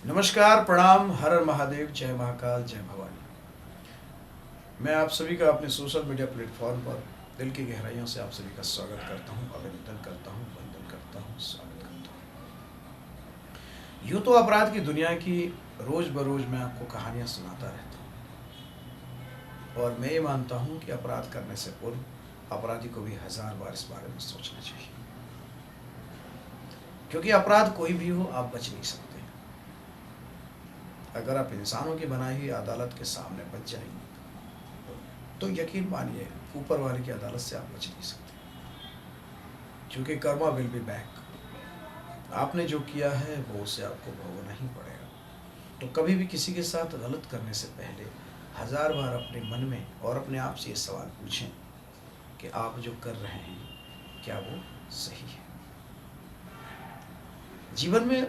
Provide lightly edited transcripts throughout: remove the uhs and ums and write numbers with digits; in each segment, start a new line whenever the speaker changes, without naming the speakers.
नमस्कार, प्रणाम, हर हर महादेव, जय महाकाल, जय भवानी। मैं आप सभी का अपने सोशल मीडिया प्लेटफॉर्म पर दिल की गहराइयों से आप सभी का स्वागत करता हूं, अभिनंदन करता हूं, वंदन करता हूं, स्वागत करता हूं। यूं तो अपराध की दुनिया की रोज बरोज मैं आपको कहानियां सुनाता रहता हूं और मैं ये मानता हूं कि अपराध करने से पूर्व अपराधी को भी 1000 बार इस बारे में सोचना चाहिए, क्योंकि अपराध कोई भी हो, आप बच नहीं सकते। अगर आप इंसानों की बनाई हुई अदालत के सामने बच जाएंगे तो यकीन मानिए ऊपर वाले की अदालत से आप बच नहीं सकते, क्योंकि कर्मा विल बी बैक। आपने जो किया है वो उसे आपको भोगना ही पड़ेगा। तो कभी भी किसी के साथ गलत करने से पहले 1000 बार अपने मन में और अपने आप से ये सवाल पूछें कि आप जो कर रहे हैं क्या वो सही है। जीवन में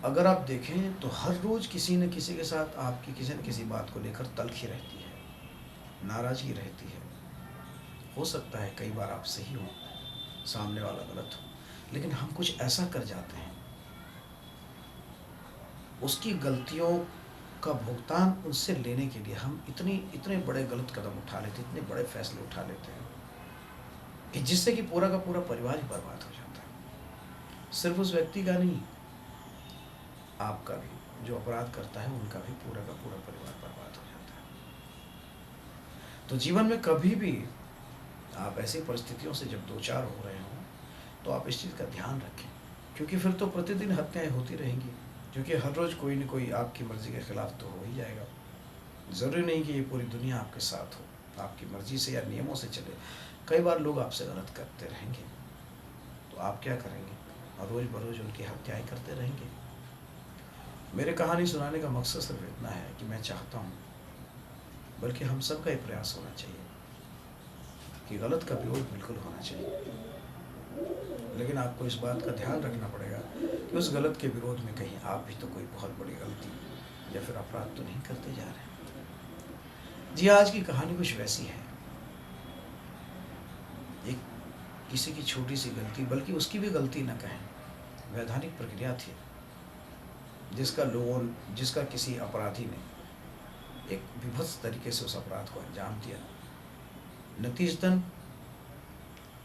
अगर आप देखें तो हर रोज किसी न किसी के साथ आपकी किसी न किसी बात को लेकर तलखी रहती है, नाराजगी रहती है। हो सकता है कई बार आप सही हो, सामने वाला गलत हो, लेकिन हम कुछ ऐसा कर जाते हैं, उसकी गलतियों का भुगतान उनसे लेने के लिए हम इतने बड़े गलत कदम उठा लेते, इतने बड़े फैसले उठा लेते हैं कि जिससे कि पूरा का पूरा परिवार ही बर्बाद हो जाता है। सिर्फ उस व्यक्ति का नहीं, आपका भी, जो अपराध करता है उनका भी पूरा का पूरा परिवार बर्बाद हो जाता है। तो जीवन में कभी भी आप ऐसी परिस्थितियों से जब दो चार हो रहे हों तो आप इस चीज़ का ध्यान रखें, क्योंकि फिर तो प्रतिदिन हत्याएं होती रहेंगी, क्योंकि हर रोज़ कोई न कोई आपकी मर्ज़ी के खिलाफ तो हो ही जाएगा। ज़रूरी नहीं कि ये पूरी दुनिया आपके साथ हो, आपकी मर्ज़ी से या नियमों से चले। कई बार लोग आपसे गलत करते रहेंगे, तो आप क्या करेंगे? और रोज़ बरोज़ उनकी हत्याएं करते रहेंगे। मेरे कहानी सुनाने का मकसद सिर्फ इतना है कि मैं चाहता हूँ, बल्कि हम सब का ये प्रयास होना चाहिए कि गलत का विरोध बिल्कुल होना चाहिए, लेकिन आपको इस बात का ध्यान रखना पड़ेगा कि उस गलत के विरोध में कहीं आप भी तो कोई बहुत बड़ी गलती या फिर अपराध तो नहीं करते जा रहे। जी, आज की कहानी कुछ वैसी है। एक किसी की छोटी सी गलती, बल्कि उसकी भी गलती न कहें, वैधानिक प्रक्रिया थी जिसका किसी अपराधी ने एक विभत्स तरीके से उस अपराध को अंजाम दिया। नतीजतन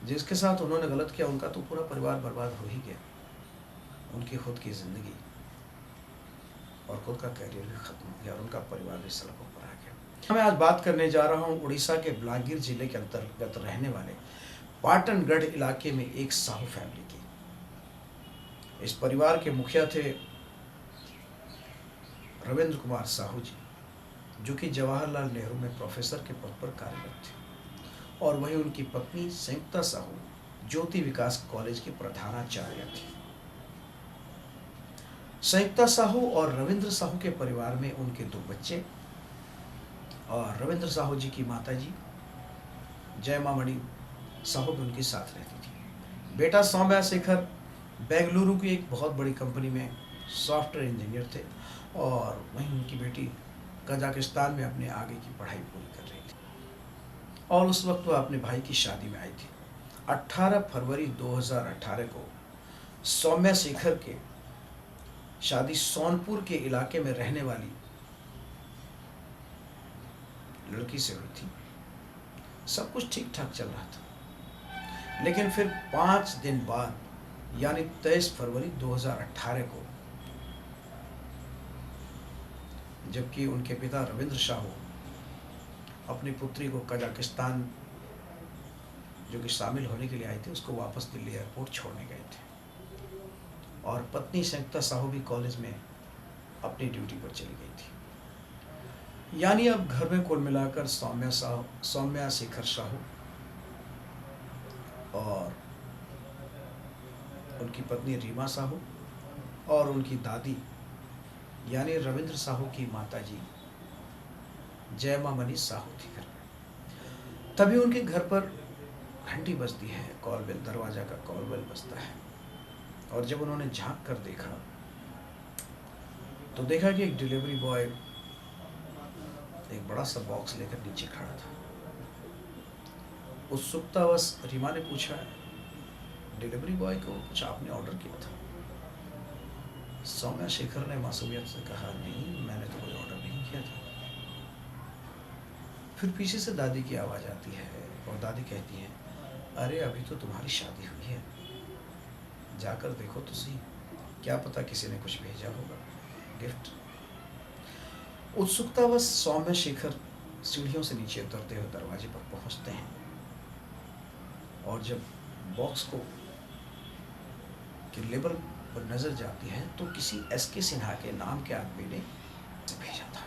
जिसके साथ उन्होंने गलत किया उनका तो पूरा परिवार बर्बाद हो ही गया, उनकी खुद की ज़िंदगी और खुद का करियर भी खत्म हो गया और उनका परिवार भी सड़कों पर आ गया। मैं आज बात करने जा रहा हूँ उड़ीसा के बलांगीर जिले के अंतर्गत रहने वाले पाटनगढ़ इलाके में एक साहू फैमिली की। इस परिवार के मुखिया थे रविंद्र कुमार साहू जी, जो कि जवाहरलाल नेहरू में प्रोफेसर के पद पर कार्यरत थे, और वही उनकी पत्नी संयुक्ता साहू ज्योति विकास कॉलेज की प्रधानाचार्य थी। संयुक्ता साहू और रविंद्र साहू के परिवार में उनके 2 बच्चे और रविंद्र साहू जी की माता जी जयमामणि साहू भी उनके साथ रहती थी। बेटा सौम्या शेखर बेंगलुरु की एक बहुत बड़ी कंपनी में सॉफ्टवेयर इंजीनियर थे, और वहीं उनकी बेटी कजाकिस्तान में अपने आगे की पढ़ाई पूरी कर रही थी, और उस वक्त वह अपने भाई की शादी में आई थी। 18 फरवरी 2018 को सौम्या शेखर के शादी सोनपुर के इलाके में रहने वाली लड़की से हुई थी। सब कुछ ठीक ठाक चल रहा था, लेकिन फिर 5 दिन बाद यानी 23 फरवरी 2018 को, जबकि उनके पिता रविंद्र साहू अपनी पुत्री को कजाकिस्तान जो कि शामिल होने के लिए आए थे, उसको वापस दिल्ली एयरपोर्ट छोड़ने गए थे, और पत्नी संयुक्ता साहू भी कॉलेज में अपनी ड्यूटी पर चली गई थी। यानी अब घर में कुल मिलाकर सौम्या शेखर साहू और उनकी पत्नी रीमा साहू और उनकी दादी यानी रविंद्र साहू की माताजी जयमामणि साहू थी घर में। तभी उनके घर पर घंटी बजती है, कॉल बेल, दरवाजा का कॉल बेल बजता है, और जब उन्होंने झांक कर देखा तो देखा कि एक डिलीवरी बॉय एक बड़ा सा बॉक्स लेकर नीचे खड़ा था। उत्सुकतावश रीमा ने पूछा, डिलीवरी बॉय को कुछ आपने ऑर्डर किया था? सौम्या शेखर ने मासूमियत से कहा, नहीं मैंने तो कोई ऑर्डर नहीं किया था। फिर पीछे से दादी की आवाज़ आती है और दादी कहती है, अरे अभी तो तुम्हारी शादी हुई है, जाकर देखो तो सही, क्या पता किसी ने कुछ भेजा होगा गिफ्ट। उत्सुकतावश सौम्य शेखर सीढ़ियों से नीचे उतरते हुए दरवाजे पर पहुंचते हैं और जब बॉक्स को की लेबल पर नजर जाती है तो किसी एस.के. सिन्हा के नाम के आदमी ने भेजा था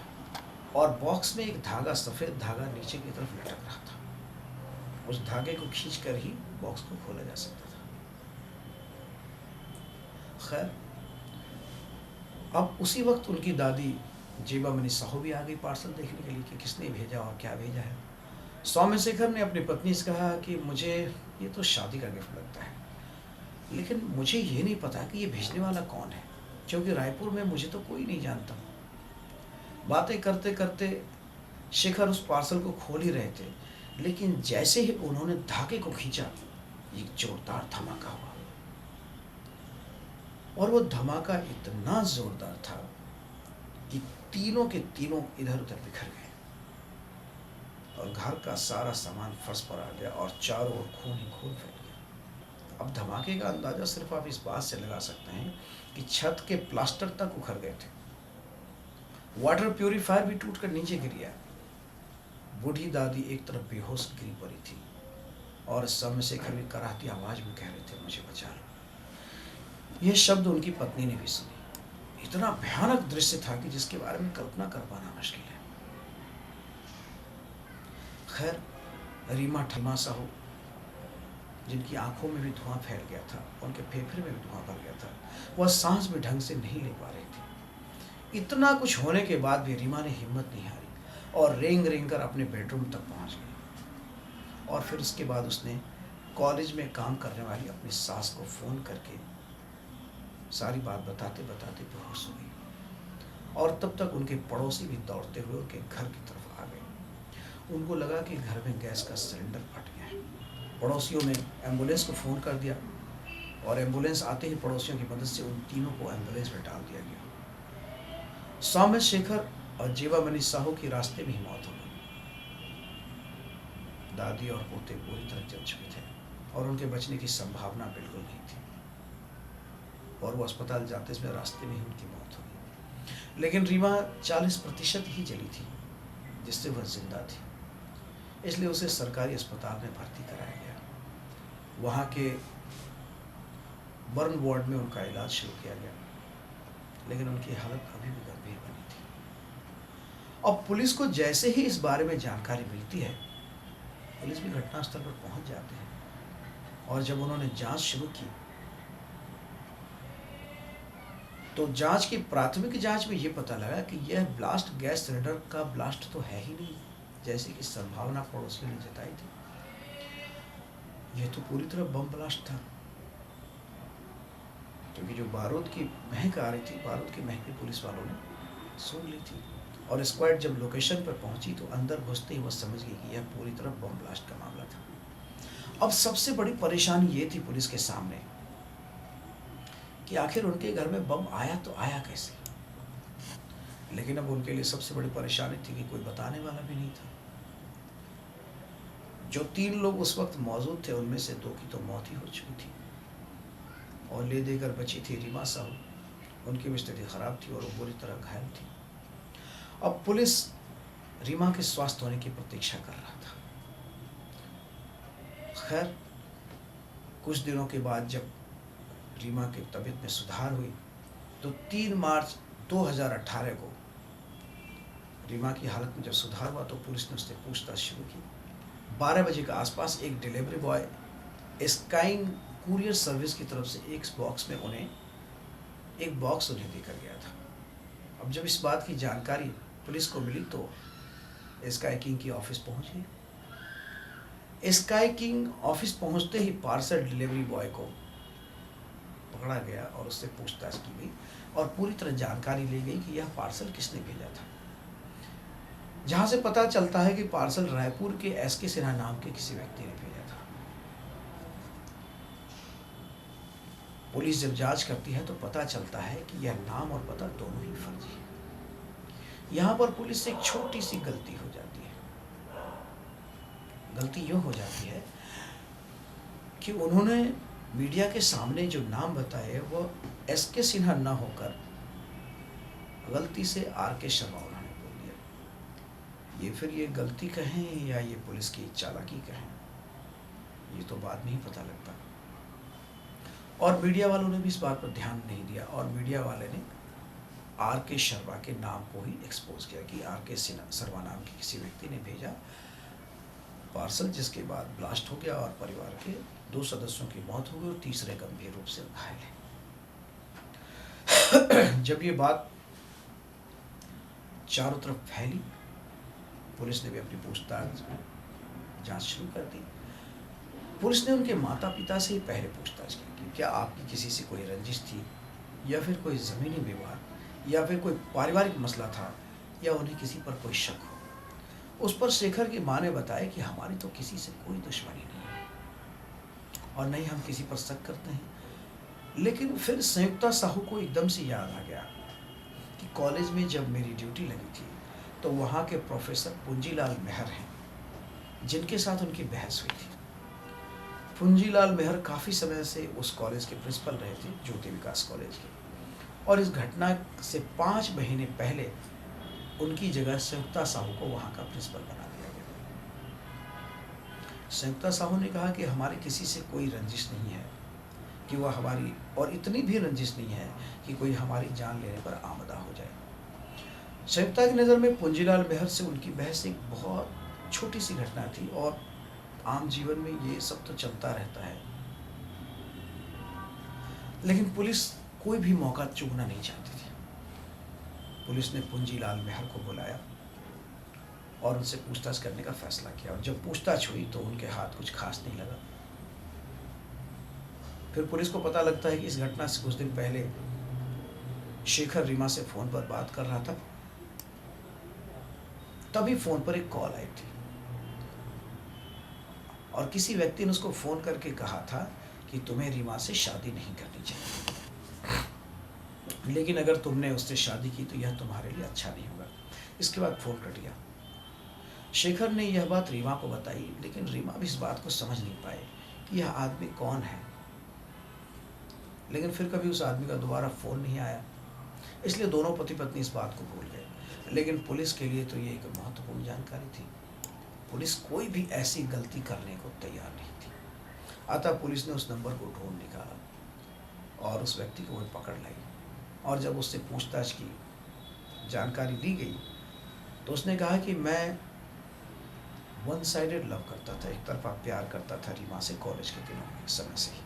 और बॉक्स में एक धागा, सफेद धागा नीचे की तरफ लटक रहा था। उस धागे को खींचकर ही बॉक्स को खोला जा सकता था। खैर, अब उसी वक्त उनकी दादी जेबामणि साहू भी आ गई पार्सल देखने के लिए कि किसने भेजा और क्या भेजा है। सौम्य शेखर ने अपनी पत्नी से कहा कि मुझे ये तो शादी का गिफ्ट लगता है, लेकिन मुझे ये नहीं पता कि ये भेजने वाला कौन है, क्योंकि रायपुर में मुझे तो कोई नहीं जानता। बातें करते करते शेखर उस पार्सल को खोल ही रहे थे, लेकिन जैसे ही उन्होंने धागे को खींचा, एक जोरदार धमाका हुआ और वो धमाका इतना जोरदार था कि तीनों के तीनों इधर उधर बिखर गए और घर का सारा सामान फर्श पर आ गया और चारों ओर खून ही खून फैल गया। अब धमाके का अंदाजा सिर्फ आप इस बात से लगा सकते हैं कि छत के प्लास्टर तक उखड़ गए थे, वाटर प्यूरिफायर भी टूटकर नीचे गिर गया। बूढ़ी दादी एक तरफ बेहोश गिरी पड़ी थी और सौम्य शेखर भी कराहती आवाज में कह रहे थे, मुझे बचा लो। यह शब्द उनकी पत्नी ने भी सुनी। इतना भयानक दृश्य था कि जिसके बारे में कल्पना कर पाना मुश्किल है। खैर, रीमा साहू, जिनकी आंखों में भी धुआं फैल गया था, उनके फेफड़े में भी धुआं भर गया था, वह सांस भी ढंग से नहीं ले पा रही थी। इतना कुछ होने के बाद भी रीमा ने हिम्मत नहीं हारी और रेंग रेंग कर अपने बेडरूम तक पहुंच गई। और फिर उसके बाद उसने कॉलेज में काम करने वाली अपनी सास को फ़ोन करके सारी बात बताते बताते बेहोश हो गई और तब तक उनके पड़ोसी भी दौड़ते हुए उनके घर की तरफ आ गए। उनको लगा कि घर में गैस का सिलेंडर फट गया है। पड़ोसियों ने एम्बुलेंस को फ़ोन कर दिया और एम्बुलेंस आते ही पड़ोसियों की मदद से उन तीनों को एम्बुलेंस में डाल दिया गया। सौम्य शेखर और जेबामणि साहू की रास्ते में ही मौत हो गई। दादी और पोते पूरी तरह जल चुके थे और उनके बचने की संभावना बिल्कुल नहीं थी और वो अस्पताल जाते समय रास्ते में ही उनकी मौत हो गई। लेकिन रीमा 40% ही जली थी जिससे वह जिंदा थी, इसलिए उसे सरकारी अस्पताल में भर्ती कराया गया। वहाँ के बर्न वार्ड में उनका इलाज शुरू किया गया, लेकिन उनकी हालत अभी भी गंभीर बनी थी। अब पुलिस को जैसे ही इस बारे में जानकारी मिलती है, पुलिस भी घटनास्थल पर पहुंच जाते हैं और जब उन्होंने जांच शुरू की तो जांच की प्राथमिक जांच में यह पता लगा कि यह ब्लास्ट गैस सिलेंडर का ब्लास्ट तो है ही नहीं, जैसे कि संभावना पड़ोसियों ने जताई थी। यह तो पूरी तरह बम ब्लास्ट था, क्योंकि जो बारूद की महक आ रही थी, बारूद की महक भी पुलिस वालों ने सुन ली थी और स्क्वाड जब लोकेशन पर पहुंची तो अंदर घुसते ही वह समझ गई कि यह पूरी तरह बम ब्लास्ट का मामला था। अब सबसे बड़ी परेशानी ये थी पुलिस के सामने कि आखिर उनके घर में बम आया तो आया कैसे। लेकिन अब उनके लिए सबसे बड़ी परेशानी थी कि कोई बताने वाला भी नहीं था। जो 3 लोग उस वक्त मौजूद थे उनमें से 2 की तो मौत ही हो चुकी थी और ले देकर बची थी रीमा साहू। उनकी भी स्थिति खराब थी और वो बुरी तरह घायल थी। अब पुलिस रीमा के स्वस्थ होने की प्रतीक्षा कर रहा था। खैर, कुछ दिनों के बाद जब रीमा की तबीयत में सुधार हुई तो 3 मार्च 2018 को रीमा की हालत में जब सुधार हुआ तो पुलिस ने उससे पूछताछ शुरू की। 12 बजे के आसपास एक delivery boy skiing courier service की तरफ से एक बॉक्स उन्हें देकर गया था। अब जब इस बात की जानकारी पुलिस को मिली तो स्काई किंग की ऑफिस पहुंच गई। स्काई किंग ऑफिस पहुंचते ही पार्सल डिलीवरी बॉय को पकड़ा गया और उससे पूछताछ की गई और पूरी तरह जानकारी ली गई कि यह पार्सल किसने भेजा था। जहां से पता चलता है कि पार्सल रायपुर के एस.के. सिन्हा नाम के किसी व्यक्ति ने भेजा था। पुलिस जब जांच करती है तो पता चलता है कि यह नाम और पता दोनों ही फर्जी है। यहाँ पर पुलिस से एक छोटी सी गलती हो जाती है। गलती यूँ हो जाती है कि उन्होंने मीडिया के सामने जो नाम बताए वो एस.के. सिन्हा न होकर गलती से आर.के. शर्मा उन्होंने बोल दिया। ये फिर ये गलती कहें या ये पुलिस की चालाकी कहें, ये तो बाद में ही पता लगता। और मीडिया वालों ने भी इस बात पर ध्यान नहीं दिया और मीडिया वाले ने आर.के. शर्मा के नाम को ही एक्सपोज किया कि आर.के. शर्मा नाम के किसी व्यक्ति ने भेजा पार्सल, जिसके बाद ब्लास्ट हो गया और परिवार के 2 सदस्यों की मौत हो गई और तीसरे गंभीर रूप से घायल है। जब ये बात चारों तरफ फैली, पुलिस ने भी अपनी पूछताछ जांच शुरू कर दी। पुलिस ने उनके माता पिता से ही पहले पूछताछ की कि क्या आपकी किसी से कोई रंजिश थी या फिर कोई ज़मीनी विवाद या फिर कोई पारिवारिक मसला था या उन्हें किसी पर कोई शक हो। उस पर शेखर की माँ ने बताया कि हमारी तो किसी से कोई दुश्मनी नहीं है और नहीं हम किसी पर शक करते हैं। लेकिन फिर संयुक्ता साहू को एकदम से याद आ गया कि कॉलेज में जब मेरी ड्यूटी लगी थी तो वहाँ के प्रोफेसर पुंजीलाल मेहर हैं, जिनके साथ उनकी बहस हुई थी। पुंजीलाल मेहर काफ़ी समय से उस कॉलेज के प्रिंसिपल रहे थे, ज्योति विकास कॉलेज के, और इस घटना से 5 महीने पहले उनकी जगह संयुक्ता साहू को वहाँ का प्रिंसिपल बना दिया गया। संयुक्ता साहू ने कहा कि हमारे किसी से कोई रंजिश नहीं है कि वह हमारी, और इतनी भी रंजिश नहीं है कि कोई हमारी जान लेने पर आमदा हो जाए। संयुक्ता की नज़र में पुंजीलाल मेहर से उनकी बहस एक बहुत छोटी सी घटना थी और आम जीवन में ये सब तो चलता रहता है। लेकिन पुलिस कोई भी मौका चूकना नहीं चाहती थी। पुलिस ने पुंजीलाल मेहर को बुलाया और उनसे पूछताछ करने का फैसला किया और जब पूछताछ हुई तो उनके हाथ कुछ खास नहीं लगा। फिर पुलिस को पता लगता है कि इस घटना से कुछ दिन पहले शेखर रीमा से फ़ोन पर बात कर रहा था। तभी फ़ोन पर एक कॉल आई थी और किसी व्यक्ति ने उसको फ़ोन करके कहा था कि तुम्हें रीमा से शादी नहीं करनी चाहिए, लेकिन अगर तुमने उससे शादी की तो यह तुम्हारे लिए अच्छा नहीं होगा। इसके बाद फ़ोन कट गया। शेखर ने यह बात रीमा को बताई, लेकिन रीमा भी इस बात को समझ नहीं पाए कि यह आदमी कौन है। लेकिन फिर कभी उस आदमी का दोबारा फ़ोन नहीं आया, इसलिए दोनों पति पत्नी इस बात को भूल गए। लेकिन पुलिस के लिए तो ये एक महत्वपूर्ण जानकारी थी। पुलिस कोई भी ऐसी गलती करने को तैयार नहीं थी। अतः पुलिस ने उस नंबर को ढूंढ निकाला और उस व्यक्ति को वह पकड़ लाई और जब उससे पूछताछ की, जानकारी दी गई, तो उसने कहा कि मैं वन साइडेड लव करता था, एक तरफा प्यार करता था रीमा से कॉलेज के दिनों में समय से ही,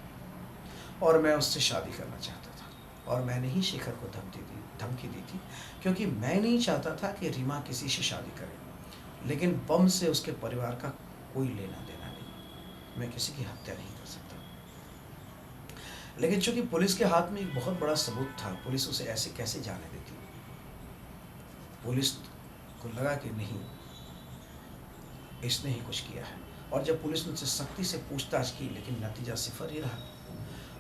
और मैं उससे शादी करना चाहता था और मैंने ही शेखर को धमकी दी थी क्योंकि मैं नहीं चाहता था कि रीमा किसी से शादी करे, लेकिन बम से उसके परिवार का कोई लेना देना नहीं, मैं किसी की हत्या नहीं कर सकता। लेकिन चूंकि पुलिस के हाथ में एक बहुत बड़ा सबूत था, पुलिस उसे ऐसे कैसे जाने देती। पुलिस को लगा कि नहीं, इसने ही कुछ किया है, और जब पुलिस ने उससे सख्ती से पूछताछ की लेकिन नतीजा सिफर ही रहा।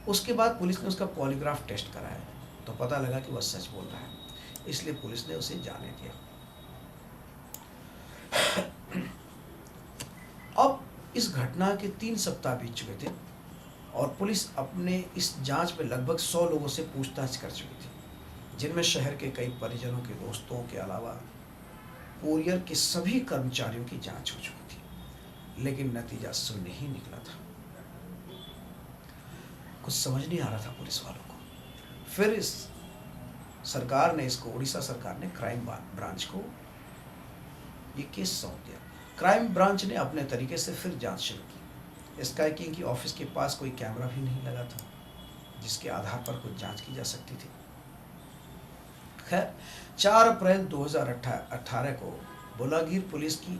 उसके बाद पुलिस ने उसका पॉलीग्राफ टेस्ट कराया तो पता लगा कि वह सच बोल रहा है, इसलिए पुलिस ने उसे जाने दिया। अब इस घटना के 3 सप्ताह बीत चुके थे और पुलिस अपने इस जांच में लगभग 100 लोगों से पूछताछ कर चुकी थी, जिनमें शहर के कई परिजनों के दोस्तों के अलावा कोरियर के सभी कर्मचारियों की जांच हो चुकी थी, लेकिन नतीजा शून्य ही निकला था। कुछ समझ नहीं आ रहा था पुलिस वालों को। फिर इस सरकार ने इसको, उड़ीसा सरकार ने क्राइम ब्रांच को ये केस सौंप दिया। क्राइम ब्रांच ने अपने तरीके से फिर जांच शुरू की। स्काई किंग की ऑफिस के पास कोई कैमरा भी नहीं लगा था जिसके आधार पर कुछ जांच की जा सकती थी। खैर, 4 अप्रैल 2018 को बोलागीर पुलिस को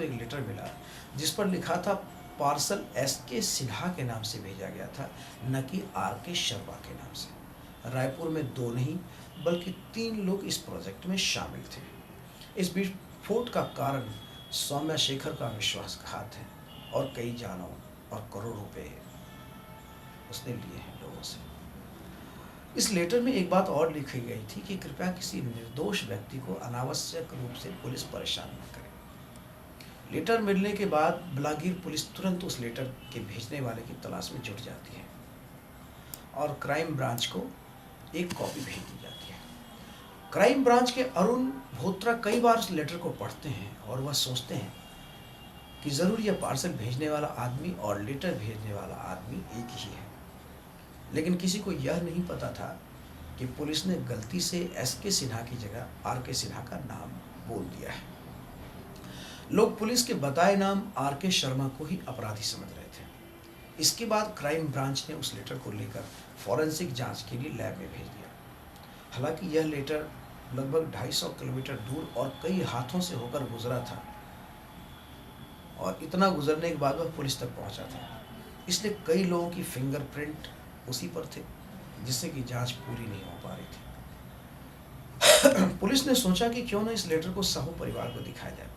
एक लेटर मिला जिस पर लिखा था पार्सल एस.के. सिन्हा के नाम से भेजा गया था, न कि आर.के. शर्मा के नाम से। रायपुर में 2 नहीं बल्कि 3 लोग इस प्रोजेक्ट में शामिल थे। इस विस्फोट का कारण सौम्या शेखर का विश्वासघात है और कई जानों और करोड़ों रुपए उसने लिए हैं लोगों से। इस लेटर में एक बात और लिखी गई थी कि कृपया किसी निर्दोष व्यक्ति को अनावश्यक रूप से पुलिस परेशान न करे। लेटर मिलने के बाद बलागीर पुलिस तुरंत उस लेटर के भेजने वाले की तलाश में जुट जाती है और क्राइम ब्रांच को एक कॉपी भेज दी जाती है। क्राइम ब्रांच के अरुण भोत्रा कई बार उस लेटर को पढ़ते हैं और वह सोचते हैं कि जरूर यह पार्सल भेजने वाला आदमी और लेटर भेजने वाला आदमी एक ही है। लेकिन किसी को यह नहीं पता था कि पुलिस ने गलती से एस.के. सिन्हा की जगह आर.के. सिन्हा का नाम बोल दिया है। लोग पुलिस के बताए नाम आर.के. शर्मा को ही अपराधी समझ रहे थे। इसके बाद क्राइम ब्रांच ने उस लेटर को लेकर फॉरेंसिक जांच के लिए लैब में भेज दिया। हालांकि यह लेटर लगभग 250 किलोमीटर दूर और कई हाथों से होकर गुजरा था और इतना गुजरने के बाद वह पुलिस तक पहुंचा था, इसलिए कई लोगों की फिंगरप्रिंट उसी पर थे, जिससे कि जांच पूरी नहीं हो पा रही थी। पुलिस ने सोचा कि क्यों न इस लेटर को साहू परिवार को दिखाया जाए,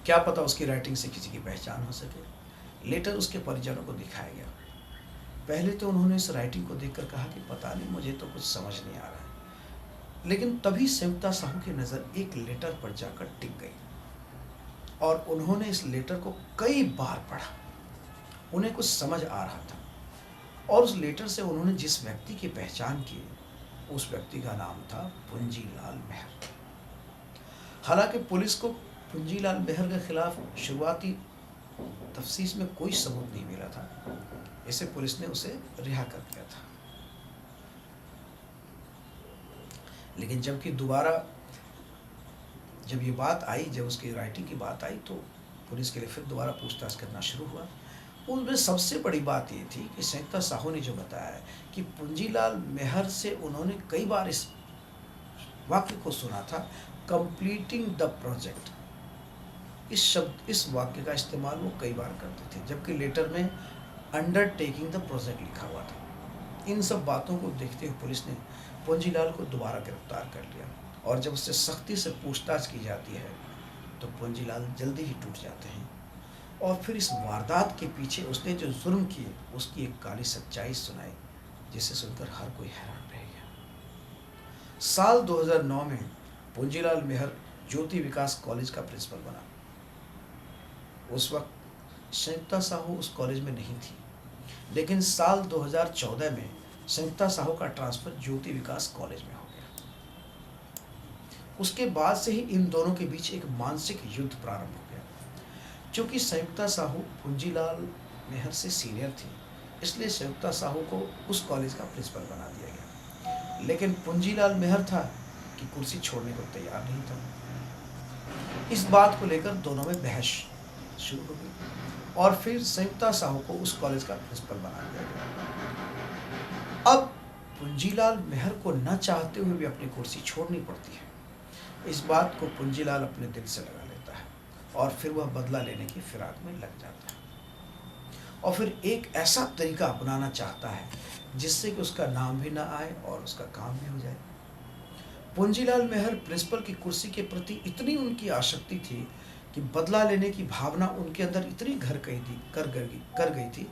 क्या पता उसकी राइटिंग से किसी की पहचान हो सके। लेटर उसके परिजनों को दिखाया गया। पहले तो उन्होंने इस राइटिंग को देखकर कहा कि पता नहीं, मुझे तो कुछ समझ नहीं आ रहा है। लेकिन तभी संयुक्ता साहू की नज़र एक लेटर पर जाकर टिक गई और उन्होंने इस लेटर को कई बार पढ़ा। उन्हें कुछ समझ आ रहा था और उस लेटर से उन्होंने जिस व्यक्ति की पहचान की, उस व्यक्ति का नाम था पुंजीलाल मेहर। हालांकि पुलिस को पुंजीलाल मेहर के खिलाफ शुरुआती तफ्तीश में कोई सबूत नहीं मिला था, इसे पुलिस ने उसे रिहा कर दिया था। लेकिन जबकि दोबारा जब ये बात आई, जब उसकी राइटिंग की बात आई, तो पुलिस के लिए फिर दोबारा पूछताछ करना शुरू हुआ। उनमें सबसे बड़ी बात ये थी कि संयुक्ता साहू ने जो बताया है कि पुंजीलाल मेहर से उन्होंने कई बार इस वाक्य को सुना था, कंप्लीटिंग द प्रोजेक्ट। इस वाक्य का इस्तेमाल वो कई बार करते थे, जबकि लेटर में अंडरटेकिंग द प्रोजेक्ट लिखा हुआ था। इन सब बातों को देखते हुए पुलिस ने पुंजीलाल को दोबारा गिरफ्तार कर लिया और जब उससे सख्ती से पूछताछ की जाती है तो पुंजीलाल जल्दी ही टूट जाते हैं और फिर इस वारदात के पीछे उसने जो जुर्म किए उसकी एक काली सच्चाई सुनाई, जिसे सुनकर हर कोई हैरान रह गया। साल 2009 में पुंजीलाल मेहर ज्योति विकास कॉलेज का प्रिंसिपल बना। उस वक्त संयुक्ता साहू उस कॉलेज में नहीं थी, लेकिन साल 2014 में संयुक्ता साहू का ट्रांसफर ज्योति विकास कॉलेज में हो गया। उसके बाद से ही इन दोनों के बीच एक मानसिक युद्ध प्रारंभ हो गया। क्योंकि संयुक्ता साहू पुंजीलाल मेहर से सीनियर थी, इसलिए संयुक्ता साहू को उस कॉलेज का प्रिंसिपल बना दिया गया। लेकिन पुंजीलाल मेहर था कि कुर्सी छोड़ने को तैयार नहीं था। इस बात को लेकर दोनों में बहस शुरू हो गई और फिर संयुक्ता साहू को उस कॉलेज का प्रिंसिपल बना दिया गया। अब पुंजीलाल मेहर को न चाहते हुए भी अपनी कुर्सी छोड़नी पड़ती है। इस बात को पुंजीलाल अपने दिल से लगा लेता है और फिर वह बदला लेने की फिराक में लग जाता है और फिर एक ऐसा तरीका अपनाना चाहता है जिससे कि उसका नाम भी ना आए और उसका काम भी हो जाए। पुंजीलाल मेहर प्रिंसिपल की कुर्सी के प्रति इतनी उनकी आसक्ति थी कि बदला लेने की भावना उनके अंदर इतनी घर कर गई थी,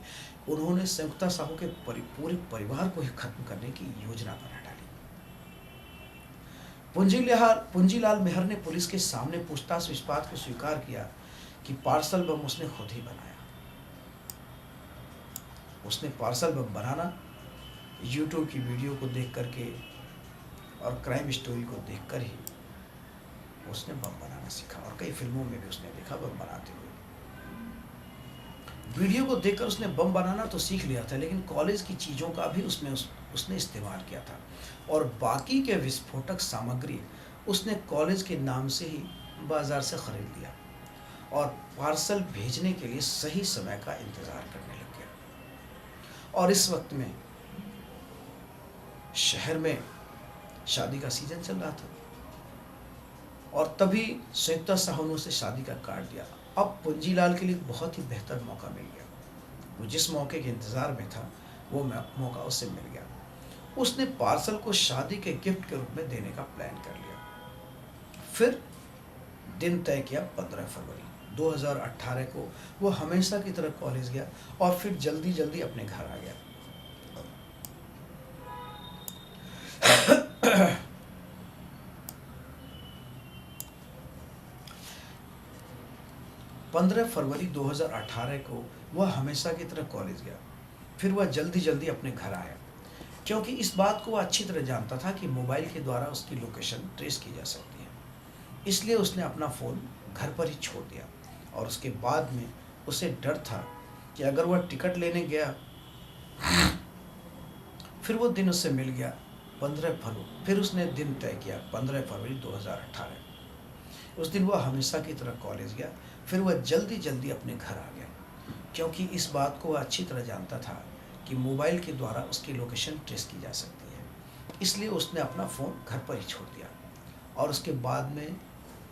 उन्होंने संयुक्ता साहू के पूरे परिवार को ही खत्म करने की योजना बना डाली। पुंजीलाल मेहर ने पुलिस के सामने पूछताछ इस बात को स्वीकार किया कि पार्सल बम उसने खुद ही बनाया। उसने पार्सल बम बनाना यूट्यूब की वीडियो को देख करके और क्राइम स्टोरी को देखकर ही उसने बम बनाना सीखा और कई फिल्मों में भी उसने देखा बम बनाते हुए। वीडियो को देखकर उसने बम बनाना तो सीख लिया था, लेकिन कॉलेज की चीज़ों का भी उसने इस्तेमाल किया था और बाकी के विस्फोटक सामग्री उसने कॉलेज के नाम से ही बाजार से खरीद लिया और पार्सल भेजने के लिए सही समय का इंतज़ार करने लग गया। और इस वक्त में शहर में शादी का सीजन चल रहा था और तभी संयुक्ता साहू ने उसे शादी का कार्ड दिया। अब पुंजीलाल के लिए बहुत ही बेहतर मौका मिल गया। वो जिस मौके के इंतज़ार में था वो मौका उसे मिल गया। उसने पार्सल को शादी के गिफ्ट के रूप में देने का प्लान कर लिया। फिर दिन तय किया 15 फरवरी 2018 को वो हमेशा की तरह कॉलेज गया और फिर जल्दी जल्दी अपने घर आ गया। 15 फरवरी 2018 को वह हमेशा की तरह कॉलेज गया, फिर वह जल्दी जल्दी अपने घर आया, क्योंकि इस बात को वह अच्छी तरह जानता था कि मोबाइल के द्वारा उसकी लोकेशन ट्रेस की जा सकती है। इसलिए उसने अपना फ़ोन घर पर ही छोड़ दिया और उसके बाद में उसे डर था कि अगर वह टिकट लेने गया फिर वो दिन उससे मिल गया 15 फरवरी। फिर उसने दिन तय किया 15 फरवरी 2018। उस दिन वह हमेशा की तरह कॉलेज गया, फिर वह जल्दी जल्दी अपने घर आ गया, क्योंकि इस बात को वह अच्छी तरह जानता था कि मोबाइल के द्वारा उसकी लोकेशन ट्रेस की जा सकती है। इसलिए उसने अपना फ़ोन घर पर ही छोड़ दिया और उसके बाद में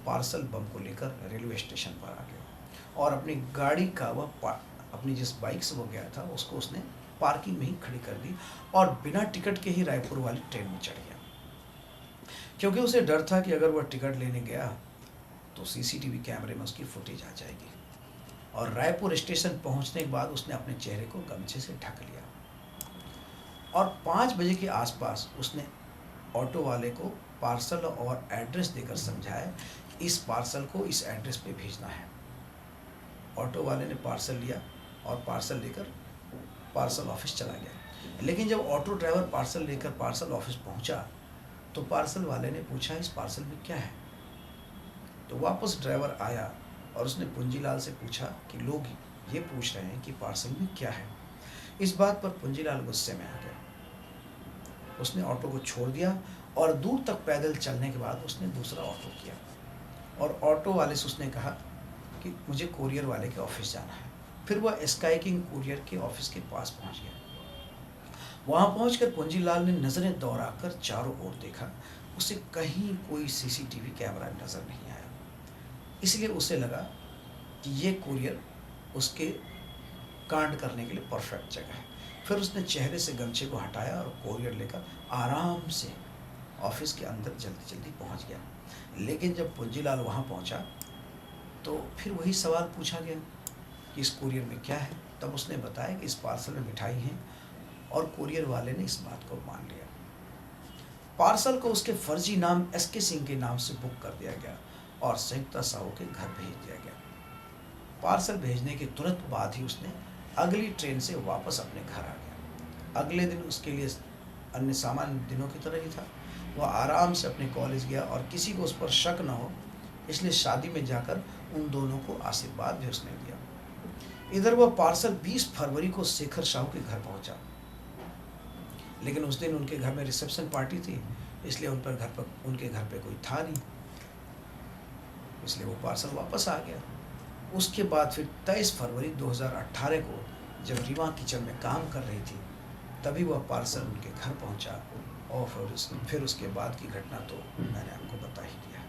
पार्सल बम को लेकर रेलवे स्टेशन पर आ गया और अपनी गाड़ी का वह अपनी जिस बाइक से वो गया था उसको उसने पार्किंग में ही खड़ी कर दी और बिना टिकट के ही रायपुर वाली ट्रेन में चढ़ गया, क्योंकि उसे डर था कि अगर वह टिकट लेने गया तो सीसीटीवी कैमरे में उसकी फुटेज आ जाएगी। और रायपुर स्टेशन पहुंचने के बाद उसने अपने चेहरे को गमछे से ढक लिया और 5 बजे के आसपास उसने ऑटो वाले को पार्सल और एड्रेस देकर समझाया, इस पार्सल को इस एड्रेस पे भेजना है। ऑटो वाले ने पार्सल लिया और पार्सल लेकर पार्सल ऑफिस चला गया। लेकिन जब ऑटो ड्राइवर पार्सल लेकर पार्सल ऑफिस पहुंचा तो पार्सल वाले ने पूछा, इस पार्सल में क्या है? तो वापस ड्राइवर आया और उसने पूंजीलाल से पूछा कि लोग ये पूछ रहे हैं कि पार्सल में क्या है। इस बात पर पूंजीलाल गुस्से में आ गया। उसने ऑटो को छोड़ दिया और दूर तक पैदल चलने के बाद उसने दूसरा ऑटो किया और ऑटो वाले से उसने कहा कि मुझे कोरियर वाले के ऑफिस जाना है। फिर वह स्काई किंग कुरियर के ऑफिस के पास पहुंच गया। वहां पहुंचकर पूंजीलाल ने नजरें दौड़ाकर चारों ओर देखा, उसे कहीं कोई सीसीटीवी कैमरा नजर नहीं आया। इसलिए उसे लगा कि ये कुरियर उसके कांड करने के लिए परफेक्ट जगह है। फिर उसने चेहरे से गमछे को हटाया और कुरियर लेकर आराम से ऑफिस के अंदर जल्दी जल्दी पहुंच गया। लेकिन जब पूंजीलाल वहां पहुंचा तो फिर वही सवाल पूछा गया कि इस कुरियर में क्या है। तब उसने बताया कि इस पार्सल में मिठाई है और कुरियर वाले ने इस बात को मान लिया। पार्सल को उसके फर्जी नाम एसके सिंह के नाम से बुक कर दिया गया और संयुक्ता साहू के घर भेज दिया गया। पार्सल भेजने के तुरंत बाद ही उसने अगली ट्रेन से वापस अपने घर आ गया। अगले दिन उसके लिए अन्य सामान्य दिनों की तरह ही था। वह आराम से अपने कॉलेज गया और किसी को उस पर शक न हो इसलिए शादी में जाकर उन दोनों को आशीर्वाद भी उसने दिया। इधर वह पार्सल 20 फरवरी को शेखर साहू के घर पहुंचा, लेकिन उस दिन उनके घर में रिसेप्शन पार्टी थी, इसलिए उनके घर पे कोई था नहीं, इसलिए वो पार्सल वापस आ गया। उसके बाद फिर 23 फरवरी 2018 को जब रीवा किचन में काम कर रही थी तभी वह पार्सल उनके घर पहुंचा और फिर उसके बाद की घटना तो मैंने आपको बता ही दिया।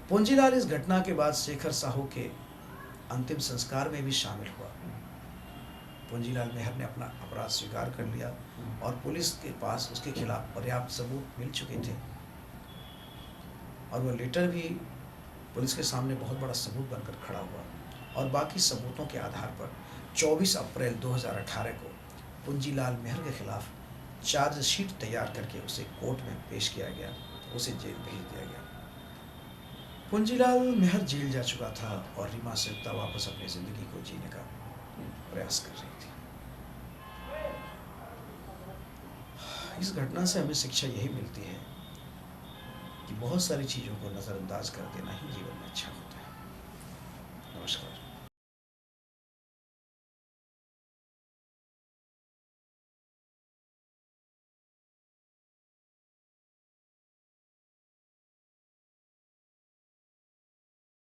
पूंजीलाल इस घटना के बाद शेखर साहू के अंतिम संस्कार में भी शामिल हुआ। पूंजीलाल मेहर ने अपना अपराध स्वीकार कर लिया और पुलिस के पास उसके खिलाफ पर्याप्त सबूत मिल चुके थे और वह लेटर भी पुलिस के सामने बहुत बड़ा सबूत बनकर खड़ा हुआ और बाकी सबूतों के आधार पर 24 अप्रैल 2018 को पूंजीलाल मेहर के खिलाफ चार्जशीट तैयार करके उसे कोर्ट में पेश किया गया, उसे जेल भेज दिया गया। पूंजीलाल मेहर जेल जा चुका था और रीमा संयुक्ता वापस अपनी जिंदगी को जीने का प्रयास कर रही थी। इस घटना से हमें शिक्षा यही मिलती है कि बहुत सारी चीज़ों को नज़रअंदाज कर देना ही जीवन में अच्छा होता है। नमस्कार।